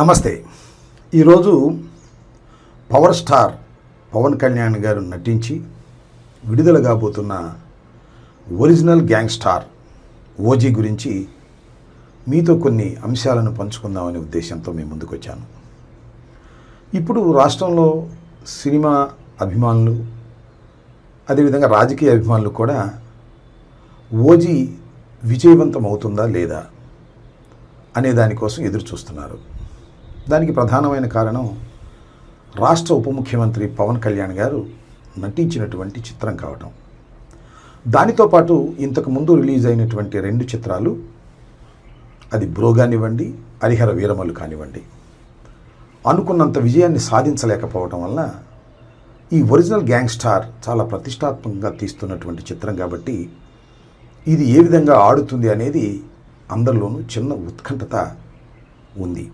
నమస్తే. ఈరోజు power star Pawan Kalyan గారు నటించి విడుదల కాబోతున్న ఒరిజినల్ గ్యాంగ్స్టార్ ఓజీ గురించి మీతో కొన్ని అంశాలను పంచుకుందామనే ఉద్దేశంతో మేము ముందుకు వచ్చాను. ఇప్పుడు రాష్ట్రంలో సినిమా అభిమానులు, అదేవిధంగా రాజకీయ అభిమానులు కూడా ఓజీ విజయవంతం అవుతుందా లేదా అనే దానికోసం ఎదురు చూస్తున్నారు. దానికి ప్రధానమైన కారణం రాష్ట్ర ఉప ముఖ్యమంత్రి పవన్ కళ్యాణ్ గారు నటించినటువంటి చిత్రం కావటం. దానితో పాటు ఇంతకుముందు రిలీజ్ అయినటువంటి 2 చిత్రాలు, అది బ్రో కానివ్వండి, హరిహర వీరమల్లు కానివ్వండి, అనుకున్నంత విజయాన్ని సాధించలేకపోవటం వల్ల ఈ ఒరిజినల్ గ్యాంగ్స్టార్ చాలా ప్రతిష్టాత్మకంగా తీస్తున్నటువంటి చిత్రం కాబట్టి ఇది ఏ విధంగా ఆడుతుంది అనేది అందరిలోనూ చిన్న ఉత్కంఠత ఉంది.